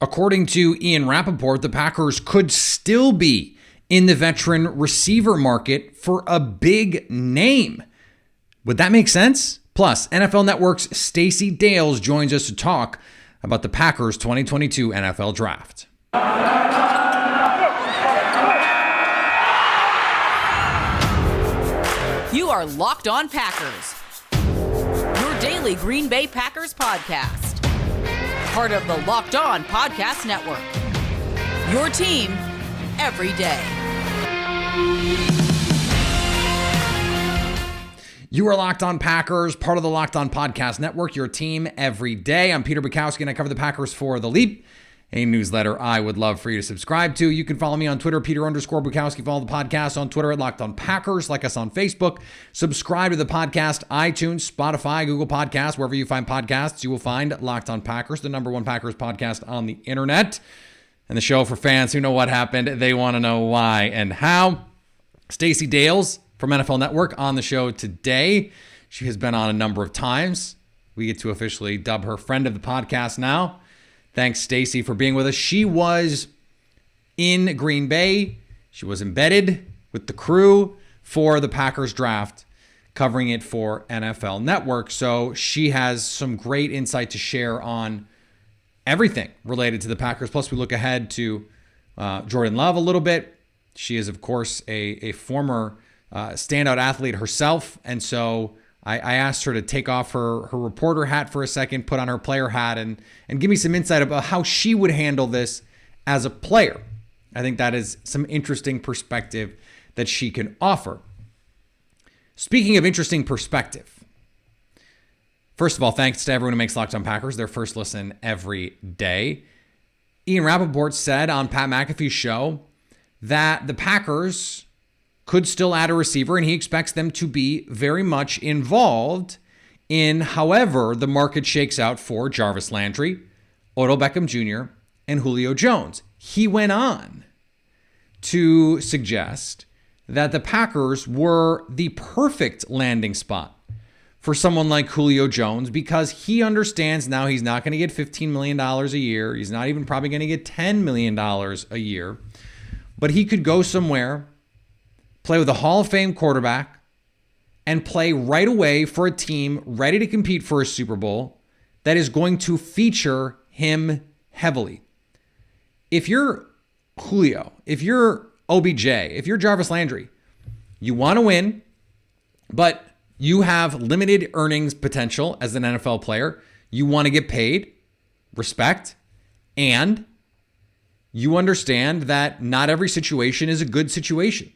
According to Ian Rappaport, the Packers could still be in the veteran receiver market for a big name. Would that make sense? Plus, NFL Network's Stacy Dales joins us to talk about the Packers 2022 NFL Draft. You are Locked On Packers, your daily Green Bay Packers podcast. Part of the Locked On Podcast Network, your team every day. You are Locked On Packers, part of the Locked On Podcast Network, your team every day. I'm Peter Bukowski, and I cover the Packers for The Leap, a newsletter I would love for you to subscribe to. You can follow me on Twitter, Peter_Bukowski. Follow the podcast on Twitter at Locked On Packers. Like us on Facebook. Subscribe to the podcast, iTunes, Spotify, Google Podcasts. Wherever you find podcasts, you will find Locked On Packers, the #1 Packers podcast on the internet. And the show for fans who know what happened. They want to know why and how. Stacy Dales from NFL Network on the show today. She has been on a number of times. We get to officially dub her friend of the podcast now. Thanks, Stacey, for being with us. She was in Green Bay. She was embedded with the crew for the Packers draft, covering it for NFL Network. So she has some great insight to share on everything related to the Packers. Plus, we look ahead to Jordan Love a little bit. She is, of course, a former standout athlete herself. And so I asked her to take off her reporter hat for a second, put on her player hat, and give me some insight about how she would handle this as a player. I think that is some interesting perspective that she can offer. Speaking of interesting perspective, first of all, thanks to everyone who makes Locked On Packers their first listen every day. Ian Rappaport said on Pat McAfee's show that the Packers could still add a receiver, and he expects them to be very much involved in however the market shakes out for Jarvis Landry, Odell Beckham Jr., and Julio Jones. He went on to suggest that the Packers were the perfect landing spot for someone like Julio Jones because he understands now he's not going to get $15 million a year. He's not even probably going to get $10 million a year. But he could go somewhere, play with a Hall of Fame quarterback, and play right away for a team ready to compete for a Super Bowl that is going to feature him heavily. If you're Julio, if you're OBJ, if you're Jarvis Landry, you want to win, but you have limited earnings potential as an NFL player. You want to get paid, respect, and you understand that not every situation is a good situation.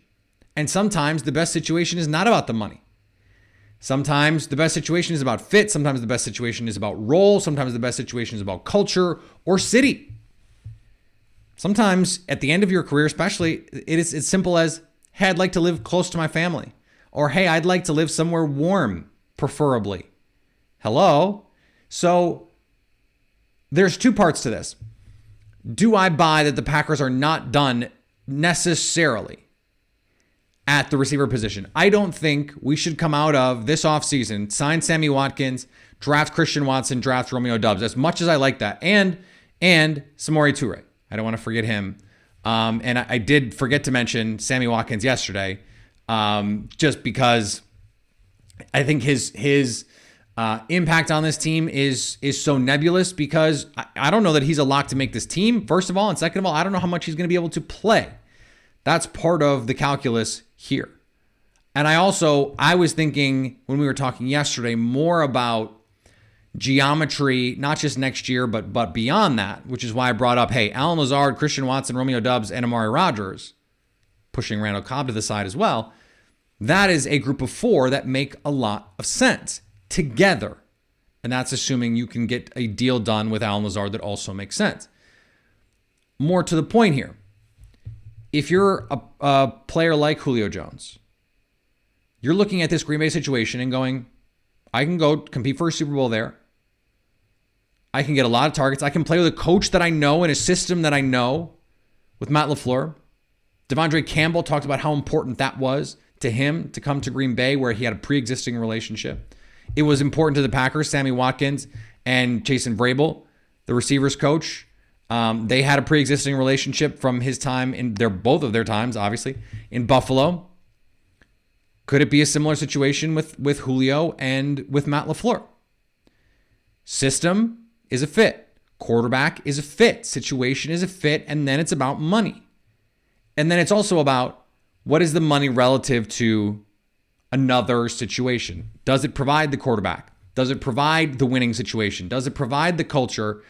And sometimes the best situation is not about the money. Sometimes the best situation is about fit. Sometimes the best situation is about role. Sometimes the best situation is about culture or city. Sometimes at the end of your career, especially, it is as simple as, hey, I'd like to live close to my family. Or, hey, I'd like to live somewhere warm, preferably. Hello? So there's two parts to this. Do I buy that the Packers are not done necessarily at the receiver position? I don't think we should come out of this offseason, sign Sammy Watkins, draft Christian Watson, draft Romeo Doubs, as much as I like that, and Samori Toure. I don't want to forget him. And I did forget to mention Sammy Watkins yesterday, just because I think his impact on this team is so nebulous because I don't know that he's a lock to make this team, first of all. And second of all, I don't know how much he's going to be able to play. That's part of the calculus here. And I was thinking when we were talking yesterday more about geometry, not just next year, but beyond that, which is why I brought up, hey, Allen Lazard, Christian Watson, Romeo Doubs, and Amari Rodgers, pushing Randall Cobb to the side as well. That is a group of four that make a lot of sense together. And that's assuming you can get a deal done with Allen Lazard that also makes sense. More to the point here. If you're a player like Julio Jones, you're looking at this Green Bay situation and going, I can go compete for a Super Bowl there. I can get a lot of targets. I can play with a coach that I know and a system that I know with Matt LaFleur. Devondre Campbell talked about how important that was to him to come to Green Bay where he had a pre-existing relationship. It was important to the Packers, Sammy Watkins and Jason Vrabel, the receivers coach, They had a pre-existing relationship from his time both of their times, obviously, in Buffalo. Could it be a similar situation with Julio and with Matt LaFleur? System is a fit. Quarterback is a fit. Situation is a fit. And then it's about money. And then it's also about what is the money relative to another situation. Does it provide the quarterback? Does it provide the winning situation? Does it provide the culture?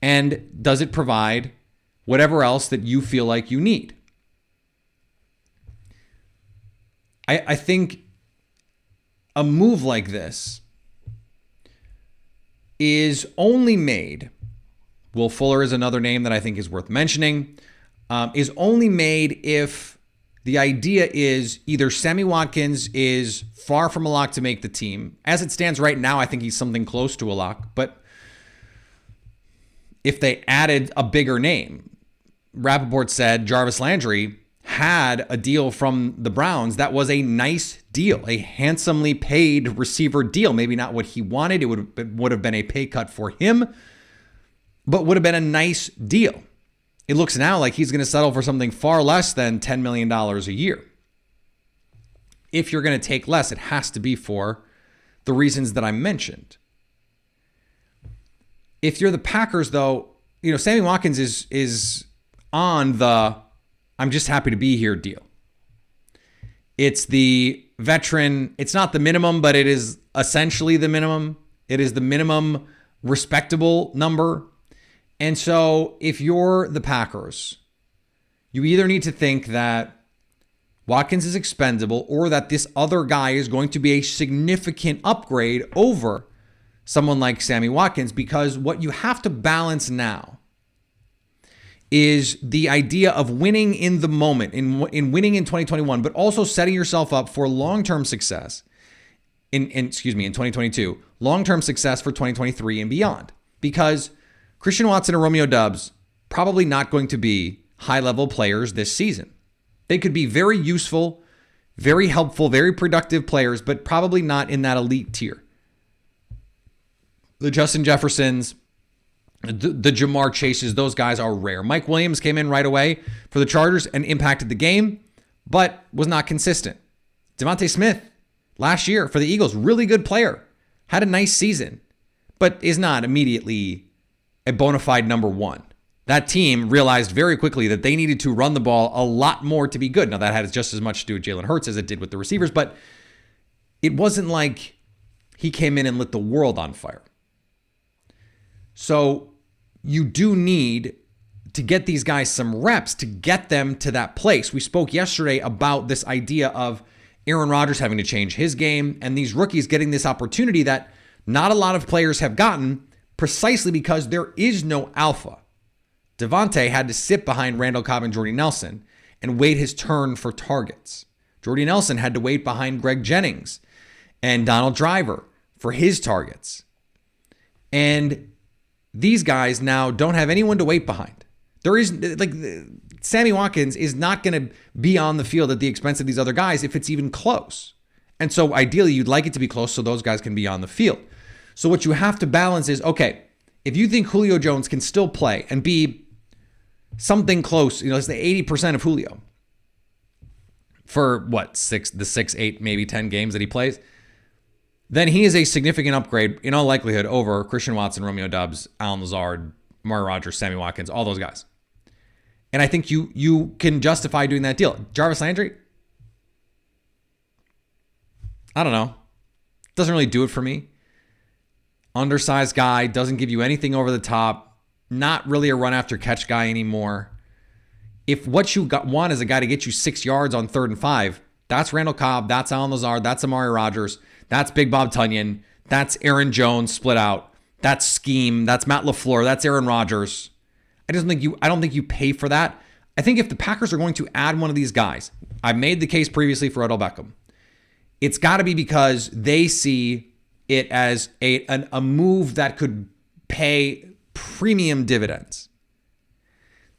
And does it provide whatever else that you feel like you need? I think a move like this is only made, Will Fuller is another name that I think is worth mentioning, is only made if the idea is either Sammy Watkins is far from a lock to make the team. As it stands right now, I think he's something close to a lock, but if they added a bigger name, Rappaport said Jarvis Landry had a deal from the Browns that was a nice deal, a handsomely paid receiver deal. Maybe not what he wanted. It would have been a pay cut for him, but would have been a nice deal. It looks now like he's going to settle for something far less than $10 million a year. If you're going to take less, it has to be for the reasons that I mentioned. If you're the Packers, though, Sammy Watkins is on the I'm just happy to be here deal. It's the veteran. It's not the minimum, but it is essentially the minimum. It is the minimum respectable number. And so if you're the Packers, you either need to think that Watkins is expendable or that this other guy is going to be a significant upgrade over someone like Sammy Watkins, because what you have to balance now is the idea of winning in the moment, in winning in 2021, but also setting yourself up for long-term success in 2022, long-term success for 2023 and beyond. Because Christian Watson and Romeo Doubs probably not going to be high-level players this season. They could be very useful, very helpful, very productive players, but probably not in that elite tier. The Justin Jeffersons, the Jamar Chases, those guys are rare. Mike Williams came in right away for the Chargers and impacted the game, but was not consistent. Devontae Smith, last year for the Eagles, really good player. Had a nice season, but is not immediately a bona fide number one. That team realized very quickly that they needed to run the ball a lot more to be good. Now, that had just as much to do with Jalen Hurts as it did with the receivers, but it wasn't like he came in and lit the world on fire. So you do need to get these guys some reps to get them to that place. We spoke yesterday about this idea of Aaron Rodgers having to change his game and these rookies getting this opportunity that not a lot of players have gotten precisely because there is no alpha. Devontae had to sit behind Randall Cobb and Jordy Nelson and wait his turn for targets. Jordy Nelson had to wait behind Greg Jennings and Donald Driver for his targets. And these guys now don't have anyone to wait behind. There is, Sammy Watkins is not going to be on the field at the expense of these other guys if it's even close. And so ideally, you'd like it to be close so those guys can be on the field. So what you have to balance is, okay, if you think Julio Jones can still play and be something close, let's say 80% of Julio for the 6, 8, maybe 10 games that he plays, then he is a significant upgrade in all likelihood over Christian Watson, Romeo Doubs, Allen Lazard, Amari Rodgers, Sammy Watkins, all those guys. And I think you can justify doing that deal. Jarvis Landry, I don't know. Doesn't really do it for me. Undersized guy, doesn't give you anything over the top. Not really a run after catch guy anymore. If what you want is a guy to get you 6 yards on 3rd and 5, that's Randall Cobb, that's Allen Lazard, that's Amari Rodgers, that's Big Bob Tunyon, that's Aaron Jones split out, that's Scheme, that's Matt LaFleur, that's Aaron Rodgers. I don't think you pay for that. I think if the Packers are going to add one of these guys, I've made the case previously for Odell Beckham. It's got to be because they see it as a move that could pay premium dividends,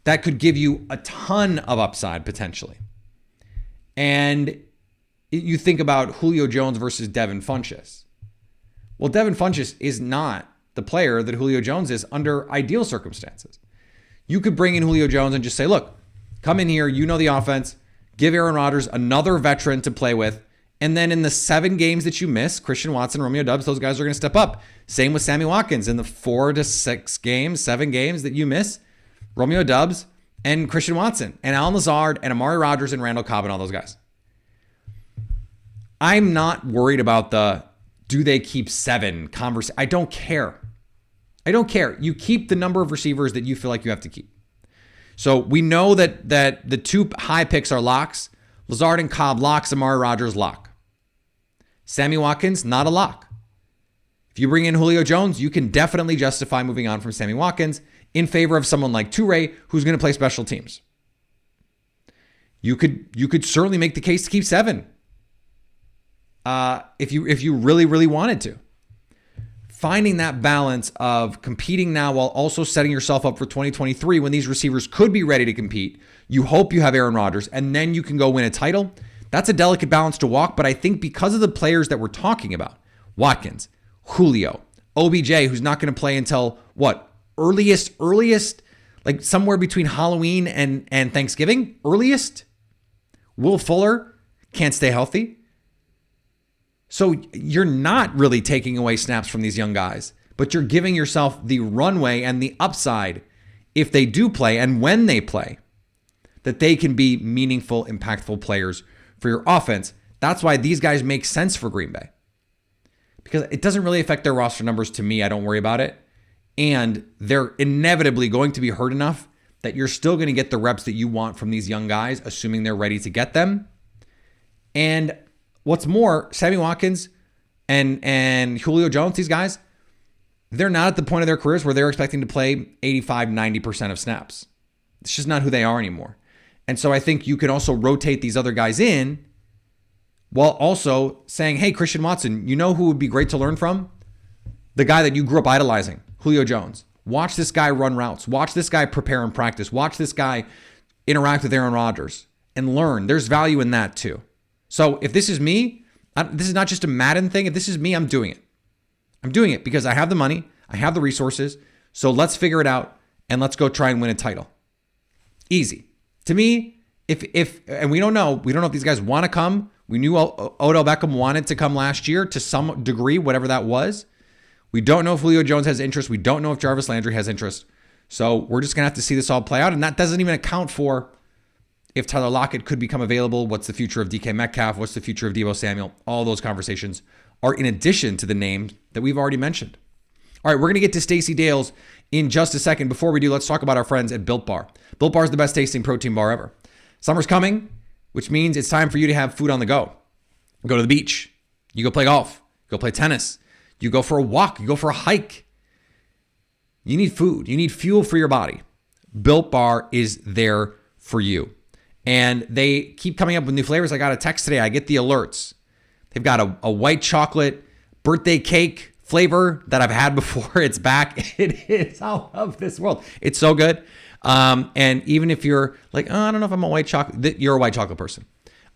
that could give you a ton of upside potentially. And you think about Julio Jones versus Devin Funchess. Well, Devin Funchess is not the player that Julio Jones is under ideal circumstances. You could bring in Julio Jones and just say, look, come in here, you know the offense, give Aaron Rodgers another veteran to play with, and then in the 7 games that you miss, Christian Watson, Romeo Doubs, those guys are going to step up. Same with Sammy Watkins. In the 4 to 6 games, 7 games that you miss, Romeo Doubs and Christian Watson and Allen Lazard and Amari Rodgers and Randall Cobb and all those guys. I'm not worried about the do they keep 7 conversation. I don't care. You keep the number of receivers that you feel like you have to keep. So we know that the 2 high picks are locks. Lazard and Cobb locks, Amari Rodgers lock. Sammy Watkins, not a lock. If you bring in Julio Jones, you can definitely justify moving on from Sammy Watkins in favor of someone like Toure, who's going to play special teams. You could certainly make the case to keep 7. If you really, really wanted to. Finding that balance of competing now while also setting yourself up for 2023 when these receivers could be ready to compete. You hope you have Aaron Rodgers, and then you can go win a title. That's a delicate balance to walk, but I think because of the players that we're talking about, Watkins, Julio, OBJ, who's not going to play until what? Earliest, like somewhere between Halloween and Thanksgiving? Earliest? Will Fuller can't stay healthy. So you're not really taking away snaps from these young guys, but you're giving yourself the runway and the upside if they do play and when they play, that they can be meaningful, impactful players for your offense. That's why these guys make sense for Green Bay. Because it doesn't really affect their roster numbers to me. I don't worry about it. And they're inevitably going to be hurt enough that you're still going to get the reps that you want from these young guys, assuming they're ready to get them. And what's more, Sammy Watkins and Julio Jones, these guys, they're not at the point of their careers where they're expecting to play 85, 90% of snaps. It's just not who they are anymore. And so I think you can also rotate these other guys in while also saying, hey, Christian Watson, you know who would be great to learn from? The guy that you grew up idolizing, Julio Jones. Watch this guy run routes. Watch this guy prepare and practice. Watch this guy interact with Aaron Rodgers and learn. There's value in that too. So if this is me, this is not just a Madden thing. If this is me, I'm doing it. I'm doing it because I have the money. I have the resources. So let's figure it out and let's go try and win a title. Easy. To me, and we don't know if these guys want to come. We knew Odell Beckham wanted to come last year to some degree, whatever that was. We don't know if Julio Jones has interest. We don't know if Jarvis Landry has interest. So we're just going to have to see this all play out. And that doesn't even account for if Tyler Lockett could become available. What's the future of DK Metcalf? What's the future of Deebo Samuel? All those conversations are in addition to the names that we've already mentioned. All right, we're going to get to Stacy Dales in just a second. Before we do, let's talk about our friends at Built Bar. Built Bar is the best tasting protein bar ever. Summer's coming, which means it's time for you to have food on the go. Go to the beach. You go play golf. Go play tennis. You go for a walk. You go for a hike. You need food. You need fuel for your body. Built Bar is there for you. And they keep coming up with new flavors. I got a text today. I get the alerts. They've got a white chocolate birthday cake flavor that I've had before. It's back. It is out of this world. It's so good. And even if you're like, oh, I don't know if I'm a white chocolate, you're a white chocolate person.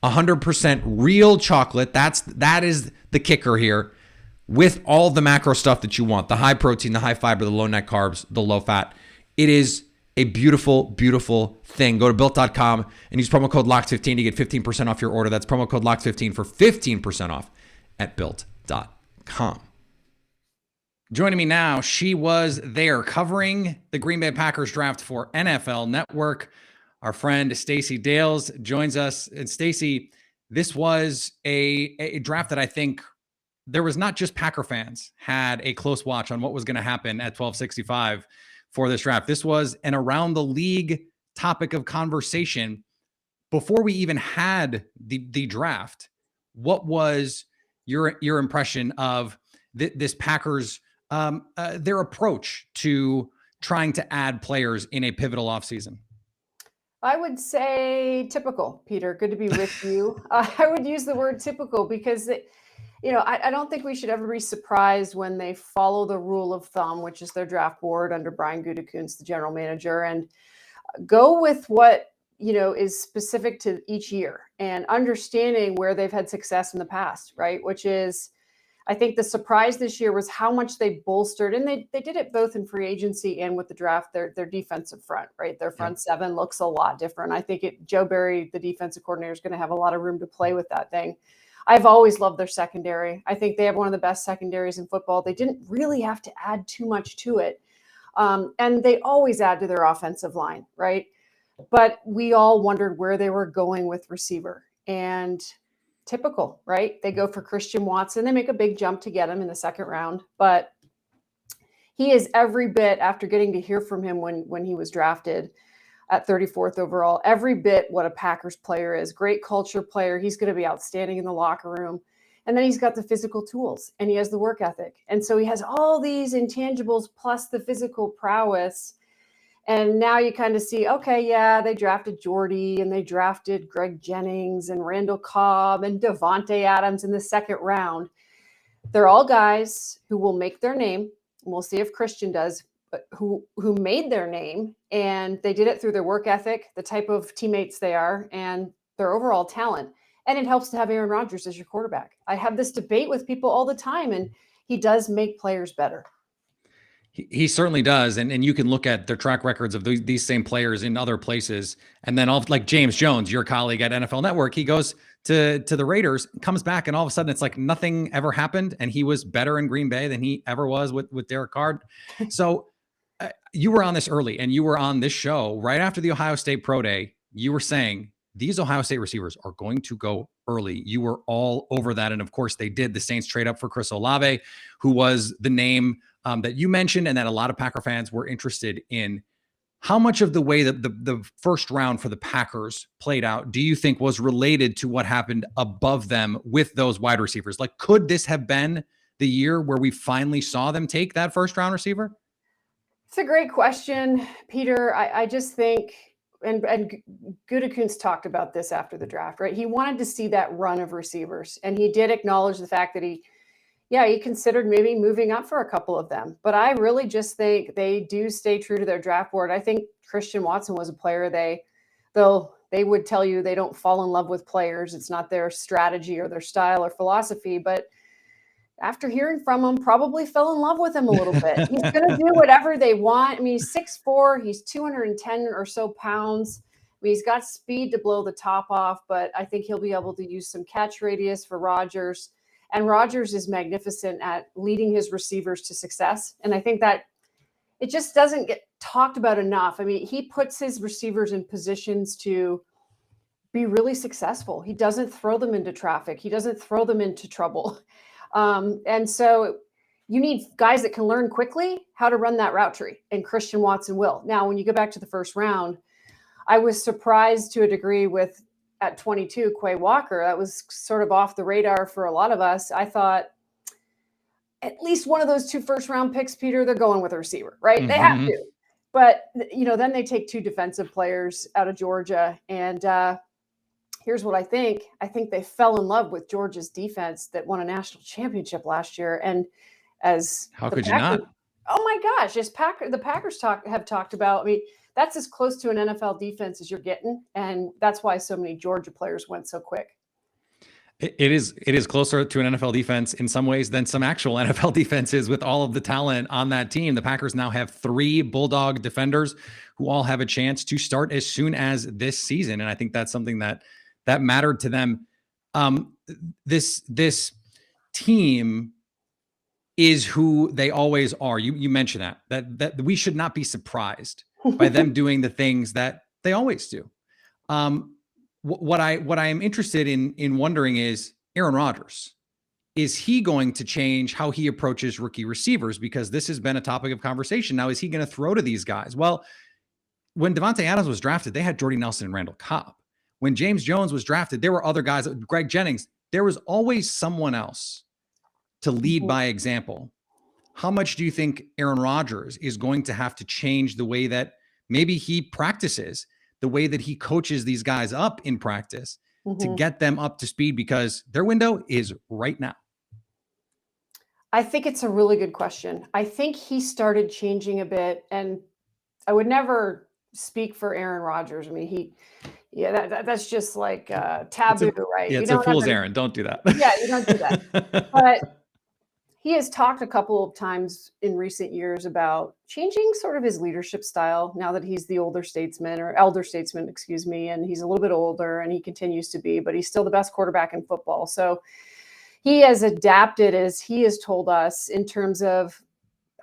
100% real chocolate. That is the kicker here, with all the macro stuff that you want. The high protein, the high fiber, the low net carbs, the low fat. It is a beautiful, beautiful thing. Go to built.com and use promo code LOCKED15 to get 15% off your order. That's promo code LOCKED15 for 15% off at built.com. Joining me now, she was there covering the Green Bay Packers draft for NFL Network. Our friend Stacy Dales joins us. And Stacy, this was a draft that I think there was not just Packer fans had a close watch on what was going to happen at 1265 for this draft. This was an around the league topic of conversation before we even had the draft. What was your impression of this Packers, their approach to trying to add players in a pivotal offseason? I would say typical, Peter. Good to be with you. I would use the word typical because, I don't think we should ever be surprised when they follow the rule of thumb, which is their draft board under Brian Gutekunst, the general manager, and go with what, is specific to each year and understanding where they've had success in the past, right? Which is, I think the surprise this year was how much they bolstered, and they did it both in free agency and with the draft, their defensive front, right? Their front seven looks a lot different. I think Joe Barry, the defensive coordinator, is going to have a lot of room to play with that thing. I've always loved their secondary. I think they have one of the best secondaries in football. They didn't really have to add too much to it. And they always add to their offensive line, right? But we all wondered where they were going with receiver. And typical, right? They go for Christian Watson. They make a big jump to get him in the second round. But he is every bit, after getting to hear from him when he was drafted at 34th overall, every bit what a Packers player is. Great culture player. He's going to be outstanding in the locker room. And then he's got the physical tools and he has the work ethic. And so he has all these intangibles plus the physical prowess. And now you kind of see, okay, yeah, they drafted Jordy and they drafted Greg Jennings and Randall Cobb and Devontae Adams in the second round. They're all guys who will make their name. And we'll see if Christian does, but who made their name, and they did it through their work ethic, the type of teammates they are, and their overall talent. And it helps to have Aaron Rodgers as your quarterback. I have this debate with people all the time, and he does make players better. He certainly does. And you can look at their track records of these same players in other places. And then like James Jones, your colleague at NFL Network, he goes to the Raiders, comes back, and all of a sudden it's like nothing ever happened. And he was better in Green Bay than he ever was with Derek Carr. So you were on this early, and you were on this show right after the Ohio State Pro Day. You were saying these Ohio State receivers are going to go early. You were all over that. And of course they did. The Saints trade up for Chris Olave, who was the name that you mentioned and that a lot of Packer fans were interested in. How much of the way that the first round for the Packers played out do you think was related to what happened above them with those wide receivers? Like, could this have been the year where we finally saw them take that first round receiver? It's a great question, Peter. I just think, and Gutekunst talked about this after the draft, right? He wanted to see that run of receivers, and he did acknowledge the fact that he considered maybe moving up for a couple of them. But I really just think they do stay true to their draft board. I think Christian Watson was a player they would tell you they don't fall in love with players. It's not their strategy or their style or philosophy, but after hearing from him, probably fell in love with him a little bit. He's going to do whatever they want. I mean, he's 6'4", he's 210 or so pounds. I mean, he's got speed to blow the top off, but I think he'll be able to use some catch radius for Rodgers. And Rodgers is magnificent at leading his receivers to success. And I think that it just doesn't get talked about enough. I mean, he puts his receivers in positions to be really successful. He doesn't throw them into traffic. He doesn't throw them into trouble. And so you need guys that can learn quickly how to run that route tree, and Christian Watson will. Now, when you go back to the first round, I was surprised to a degree with, at 22, Quay Walker. That was sort of off the radar for a lot of us. I thought at least one of those 2 first-round picks, Peter, they're going with a receiver, right? Mm-hmm. They have to. But, then they take 2 defensive players out of Georgia, and here's what I think. I think they fell in love with Georgia's defense that won a national championship last year. And as how could you not? Oh my gosh, as the Packers have talked about, I mean, that's as close to an NFL defense as you're getting. And that's why so many Georgia players went so quick. It is closer to an NFL defense in some ways than some actual NFL defenses with all of the talent on that team. The Packers now have 3 Bulldog defenders who all have a chance to start as soon as this season. And I think that's something that mattered to them. This team is who they always are. You mentioned that we should not be surprised by them doing the things that they always do. What I am interested in wondering is Aaron Rodgers. Is he going to change how he approaches rookie receivers? Because this has been a topic of conversation. Now, is he going to throw to these guys? Well, when Devontae Adams was drafted, they had Jordy Nelson and Randall Cobb. When James Jones was drafted, there were other guys, Greg Jennings. There was always someone else to lead by example. How much do you think Aaron Rodgers is going to have to change the way that maybe he practices, the way that he coaches these guys up in practice to get them up to speed, because their window is right now? I think it's a really good question. I think he started changing a bit, and I would never speak for Aaron Rodgers. I mean, that's just like taboo, right? Yeah, it's a fool's errand. Don't do that. Yeah, you don't do that. But He has talked a couple of times in recent years about changing sort of his leadership style now that he's the elder statesman, excuse me, and he's a little bit older and he continues to be, but he's still the best quarterback in football. So he has adapted, as he has told us, in terms of,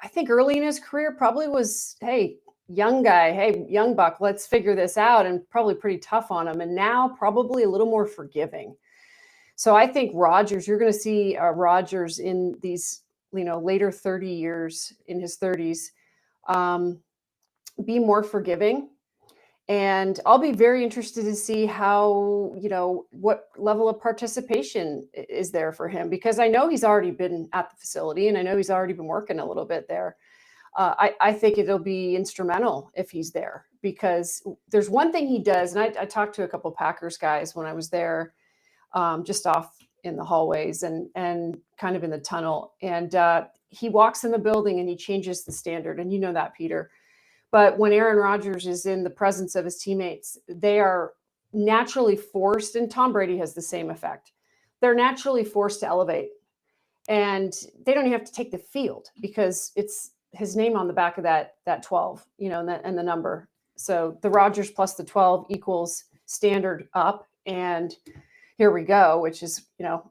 I think early in his career probably was, hey, young guy, hey, young buck, let's figure this out, and probably pretty tough on him. And now probably a little more forgiving. So I think Rodgers, you're going to see Rodgers in these, later 30 years, in his 30s, be more forgiving. And I'll be very interested to see how, what level of participation is there for him, because I know he's already been at the facility and I know he's already been working a little bit there. I think it'll be instrumental if he's there, because there's one thing he does. And I talked to a couple of Packers guys when I was there, just off in the hallways and kind of in the tunnel. And he walks in the building and he changes the standard. And you know that, Peter. But when Aaron Rodgers is in the presence of his teammates, they are naturally forced, and Tom Brady has the same effect. They're naturally forced to elevate. And they don't even have to take the field because it's his name on the back of that 12, and the number. So the Rodgers plus the 12 equals standard up. And here we go, which is,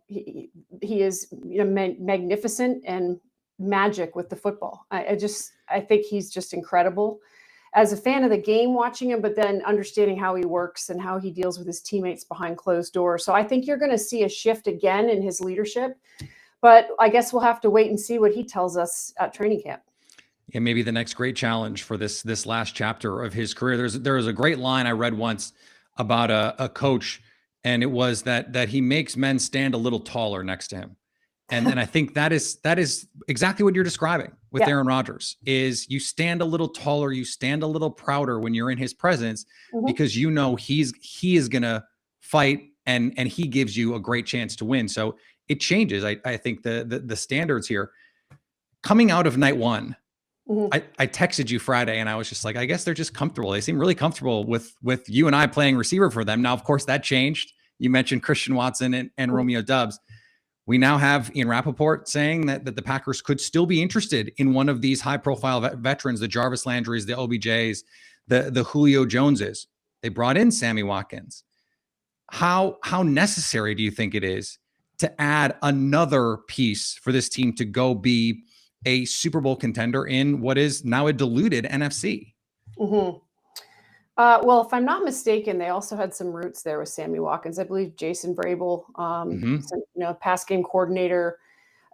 he is magnificent and magic with the football. I think he's just incredible as a fan of the game, watching him, but then understanding how he works and how he deals with his teammates behind closed doors. So I think you're going to see a shift again in his leadership, but I guess we'll have to wait and see what he tells us at training camp. Yeah, maybe the next great challenge for this last chapter of his career. There was a great line I read once about a coach, and it was that he makes men stand a little taller next to him. And I think that is exactly what you're describing with Aaron Rodgers. Is you stand a little taller, you stand a little prouder when you're in his presence, because he is gonna fight and he gives you a great chance to win. So it changes. I think the standards here coming out of night one. I texted you Friday and I was just like, I guess they're just comfortable. They seem really comfortable with you and I playing receiver for them. Now, of course, that changed. You mentioned Christian Watson and Romeo Doubs. We now have Ian Rappaport saying that the Packers could still be interested in one of these high-profile veterans, the Jarvis Landrys, the OBJs, the Julio Joneses. They brought in Sammy Watkins. How necessary do you think it is to add another piece for this team to go be a Super Bowl contender in what is now a diluted NFC? Well, if I'm not mistaken, they also had some roots there with Sammy Watkins. I believe Jason Vrabel, pass game coordinator,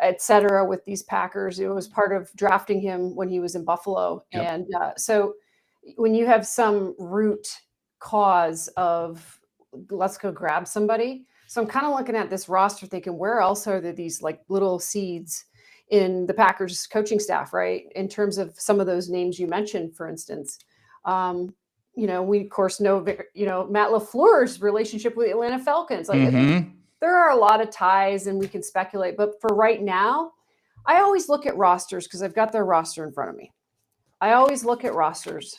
et cetera, with these Packers. It was part of drafting him when he was in Buffalo. Yep. And so when you have some root cause of let's go grab somebody. So I'm kind of looking at this roster thinking, where else are there these like little seeds in the Packers coaching staff, right? In terms of some of those names you mentioned, for instance. We of course know, Matt LaFleur's relationship with the Atlanta Falcons. Like, there are a lot of ties and we can speculate, but for right now, I always look at rosters because I've got their roster in front of me. I always look at rosters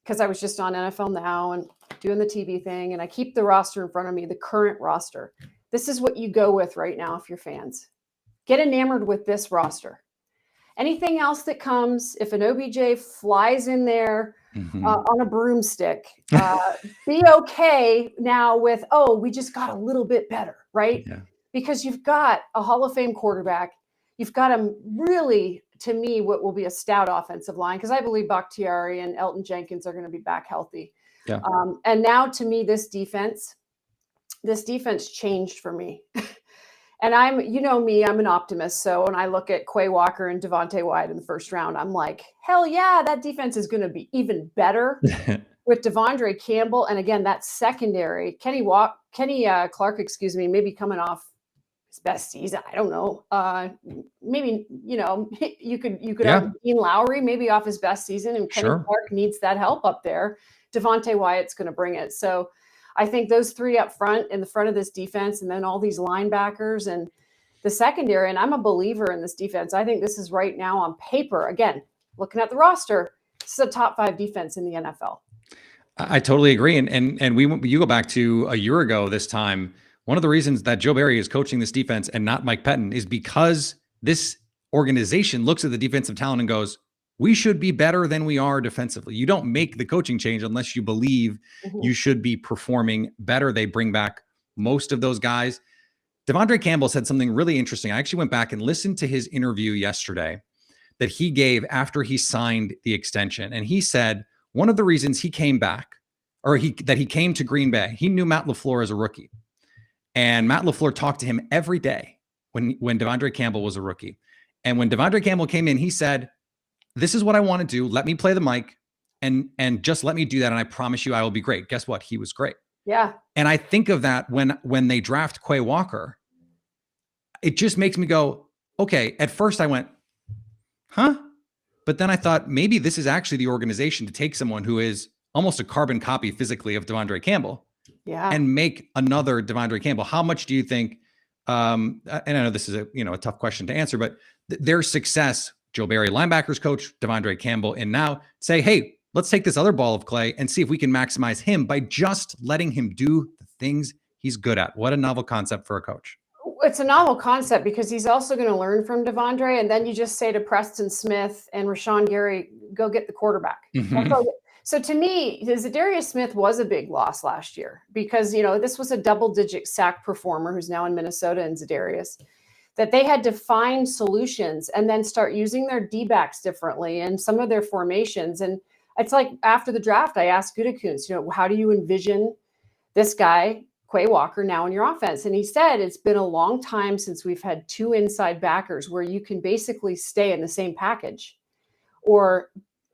because I was just on NFL Now and doing the TV thing, and I keep the roster in front of me, the current roster. This is what you go with right now if you're fans. Get enamored with this roster. Anything else that comes, if an OBJ flies in there on a broomstick, be okay now with, we just got a little bit better, right? Yeah. Because you've got a Hall of Fame quarterback. You've got a really, to me, what will be a stout offensive line, because I believe Bakhtiari and Elton Jenkins are going to be back healthy. Yeah. And now, to me, this defense changed for me. And I'm an optimist. So when I look at Quay Walker and Devontae Wyatt in the first round, I'm like, hell yeah, that defense is going to be even better with Devondre Campbell. And again, that secondary, Kenny Clark, maybe coming off his best season. I don't know. Maybe, you could have Dean Lowry maybe off his best season, and Kenny Clark needs that help up there. Devontae Wyatt's going to bring it. So I think those three up front, in the front of this defense, and then all these linebackers and the secondary, and I'm a believer in this defense. I think this is right now on paper, again, looking at the roster, this is a top 5 defense in the NFL. I totally agree. And you go back to a year ago this time, one of the reasons that Joe Barry is coaching this defense and not Mike Pettin is because this organization looks at the defensive talent and goes, we should be better than we are defensively. You don't make the coaching change unless you believe you should be performing better. They bring back most of those guys. Devondre Campbell said something really interesting. I actually went back and listened to his interview yesterday that he gave after he signed the extension. And he said one of the reasons he came back, or that he came to Green Bay, he knew Matt LaFleur as a rookie. And Matt LaFleur talked to him every day when Devondre Campbell was a rookie. And when Devondre Campbell came in, he said, this is what I want to do. Let me play the mic and just let me do that. And I promise you I will be great. Guess what? He was great. Yeah. And I think of that when they draft Quay Walker, it just makes me go, okay, at first I went, huh? But then I thought maybe this is actually the organization to take someone who is almost a carbon copy physically of Devondre Campbell and make another Devondre Campbell. How much do you think, and I know this is a tough question to answer, but their success, Joe Barry, linebackers coach, Devondre Campbell, and now say, hey, let's take this other ball of clay and see if we can maximize him by just letting him do the things he's good at. What a novel concept for a coach. It's a novel concept because he's also going to learn from Devondre. And then you just say to Preston Smith and Rashawn Gary, go get the quarterback. So to me, Zadarius Smith was a big loss last year because, this was a double-digit sack performer who's now in Minnesota, and Zadarius, that they had to find solutions and then start using their D-backs differently and some of their formations. And it's like after the draft, I asked Gutekunst, how do you envision this guy, Quay Walker, now in your offense? And he said, it's been a long time since we've had two inside backers where you can basically stay in the same package or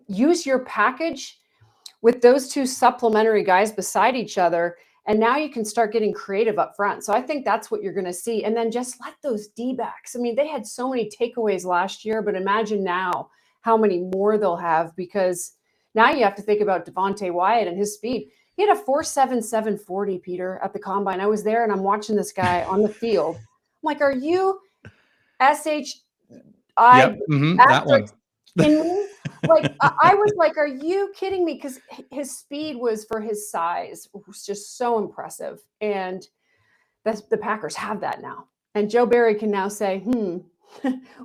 use your package with those two supplementary guys beside each other. And now you can start getting creative up front. So I think that's what you're going to see. And then just let those D-backs. I mean, they had so many takeaways last year, but imagine now how many more they'll have, because now you have to think about Devontae Wyatt and his speed. He had a 4.77 40, Peter, at the combine. I was there and I'm watching this guy on the field. I'm like, are you SHI? Yep. That one. Like, I was like, are you kidding me? Because his speed was, for his size, was just so impressive. And the Packers have that now. And Joe Barry can now say,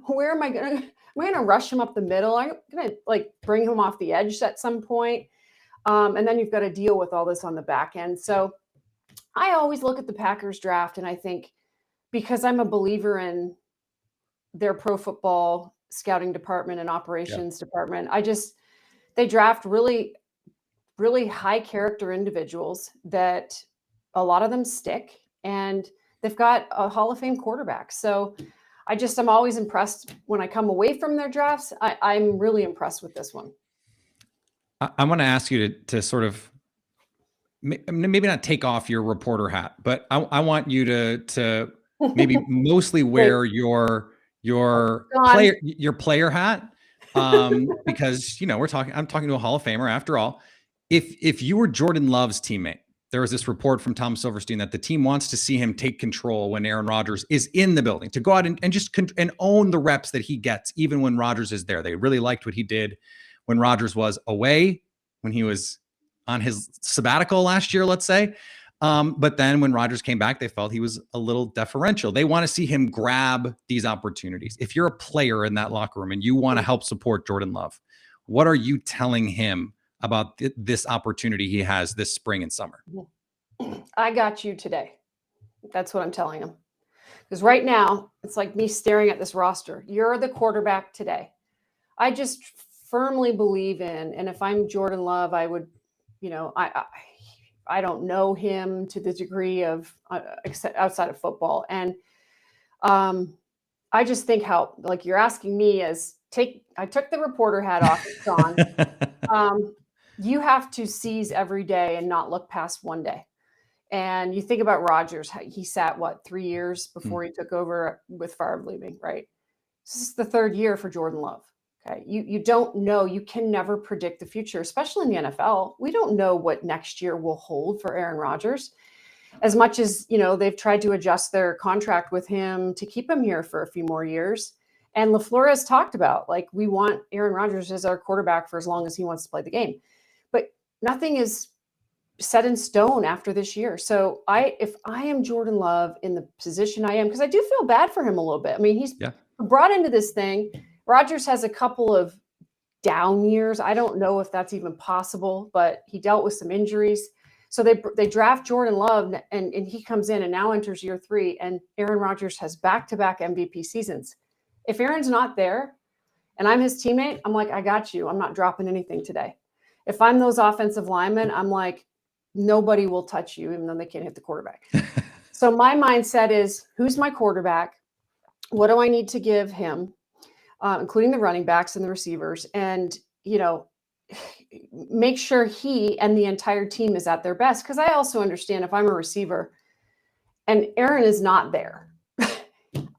where am I going to rush him up the middle? I'm going to bring him off the edge at some point. And then you've got to deal with all this on the back end. So I always look at the Packers draft and I think, because I'm a believer in their pro football scouting department and operations department, they draft really, really high character individuals that a lot of them stick, and they've got a Hall of Fame quarterback. So I'm always impressed when I come away from their drafts. I'm really impressed with this one. I want to ask you to sort of maybe not take off your reporter hat, but I want you to maybe mostly wear your player hat, because I'm talking to a Hall of Famer after all. If you were Jordan Love's teammate, there was this report from Tom Silverstein that the team wants to see him take control when Aaron Rodgers is in the building, to go out and just and own the reps that he gets, even when Rodgers is there. They really liked what he did when Rodgers was away, when he was on his sabbatical last year, let's say. But then when Rodgers came back, they felt he was a little deferential. They want to see him grab these opportunities. If you're a player in that locker room and you want to help support Jordan Love, what are you telling him about this opportunity he has this spring and summer? I got you today. That's what I'm telling him. Because right now, it's like me staring at this roster. You're the quarterback today. I just firmly believe in, and if I'm Jordan Love, I would, I don't know him to the degree of outside of football. And I just think how, you're asking me I took the reporter hat off, Sean. You have to seize every day and not look past one day. And you think about Rodgers, he sat 3 years before he took over with Favre leaving, right? This is the third year for Jordan Love. Okay. You don't know, you can never predict the future, especially in the NFL. We don't know what next year will hold for Aaron Rodgers. As much as, they've tried to adjust their contract with him to keep him here for a few more years. And LaFleur has talked about, we want Aaron Rodgers as our quarterback for as long as he wants to play the game. But nothing is set in stone after this year. So if I am Jordan Love in the position I am, because I do feel bad for him a little bit. I mean, brought into this thing. Rodgers has a couple of down years. I don't know if that's even possible, but he dealt with some injuries. So they draft Jordan Love, and he comes in and now enters year 3, and Aaron Rodgers has back-to-back MVP seasons. If Aaron's not there and I'm his teammate, I'm like, I got you. I'm not dropping anything today. If I'm those offensive linemen, I'm like, nobody will touch you, even though they can't hit the quarterback. So my mindset is, who's my quarterback? What do I need to give him? Including the running backs and the receivers, and, make sure he and the entire team is at their best. Because I also understand if I'm a receiver and Aaron is not there,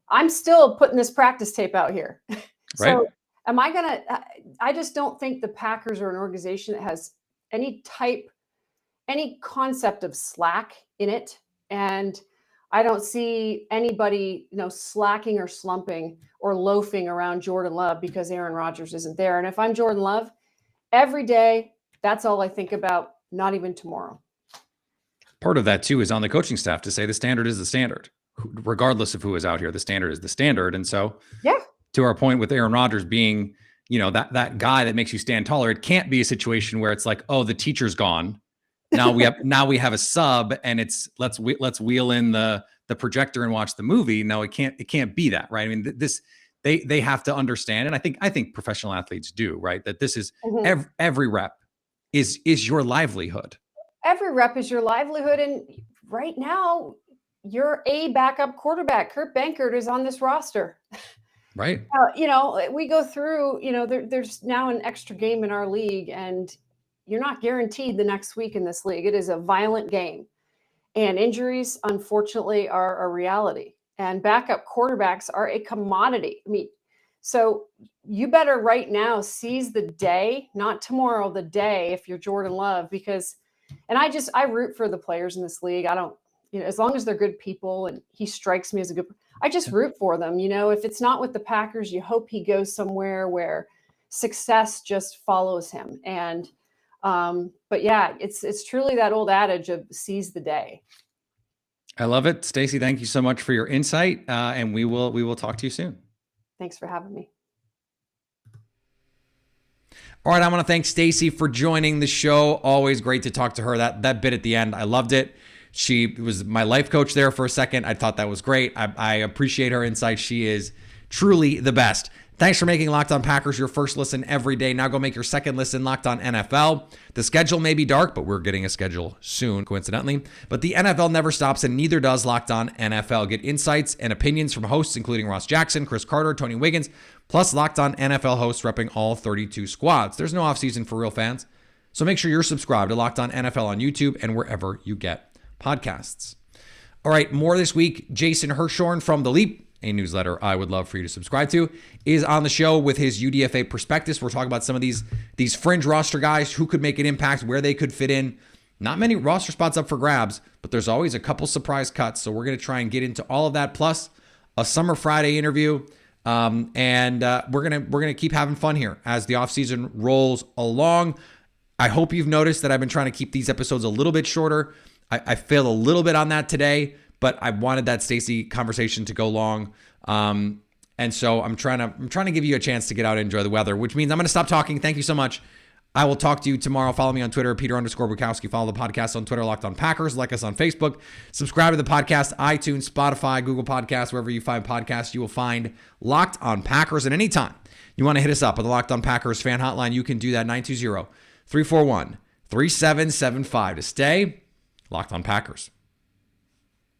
I'm still putting this practice tape out here. Right. So I just don't think the Packers are an organization that has any concept of slack in it. And I don't see anybody, slacking or slumping or loafing around Jordan Love because Aaron Rodgers isn't there. And if I'm Jordan Love, every day, that's all I think about, not even tomorrow. Part of that, too, is on the coaching staff to say the standard is the standard. Regardless of who is out here, the standard is the standard. And so, to our point with Aaron Rodgers being, that guy that makes you stand taller, it can't be a situation where it's like, oh, the teacher's gone. Now we have a sub, and it's let's wheel in the projector and watch the movie. No, it can't be that, right? I mean, they have to understand, and I think professional athletes do, right? That this is every rep is your livelihood. Every rep is your livelihood, and right now, you're a backup quarterback. Kurt Benkert is on this roster. Right. We go through. There's now an extra game in our league, and you're not guaranteed the next week in this league. It is a violent game, and injuries, unfortunately, are a reality. And backup quarterbacks are a commodity. I mean, so you better right now seize the day, not tomorrow, the day, if you're Jordan Love, because, and I root for the players in this league. I don't, as long as they're good people, and he strikes me as a good, I just root for them. If it's not with the Packers, you hope he goes somewhere where success just follows him. And, but yeah, it's truly that old adage of seize the day. I love it. Stacey, thank you so much for your insight. And we will talk to you soon. Thanks for having me. All right. I want to thank Stacey for joining the show. Always great to talk to her. That bit at the end, I loved it. She was my life coach there for a second. I thought that was great. I appreciate her insight. She is truly the best. Thanks for making Locked On Packers your first listen every day. Now go make your second listen Locked On NFL. The schedule may be dark, but we're getting a schedule soon, coincidentally. But the NFL never stops, and neither does Locked On NFL. Get insights and opinions from hosts including Ross Jackson, Chris Carter, Tony Wiggins, plus Locked On NFL hosts repping all 32 squads. There's no offseason for real fans, so make sure you're subscribed to Locked On NFL on YouTube and wherever you get podcasts. All right, more this week. Jason Hirschhorn from The Leap, a newsletter I would love for you to subscribe to, is on the show with his UDFA prospectus. We're talking about some of these fringe roster guys who could make an impact, where they could fit in. Not many roster spots up for grabs, but there's always a couple surprise cuts. So we're going to try and get into all of that, plus a Summer Friday interview. And we're gonna keep having fun here as the offseason rolls along. I hope you've noticed that I've been trying to keep these episodes a little bit shorter. I failed a little bit on that today, but I wanted that Stacey conversation to go long. And so I'm trying to give you a chance to get out and enjoy the weather, which means I'm going to stop talking. Thank you so much. I will talk to you tomorrow. Follow me on Twitter, Peter_Bukowski. Follow the podcast on Twitter, Locked On Packers. Like us on Facebook. Subscribe to the podcast, iTunes, Spotify, Google Podcasts, wherever you find podcasts, you will find Locked On Packers. And anytime you want to hit us up at the Locked On Packers fan hotline, you can do that, 920-341-3775 to stay Locked On Packers.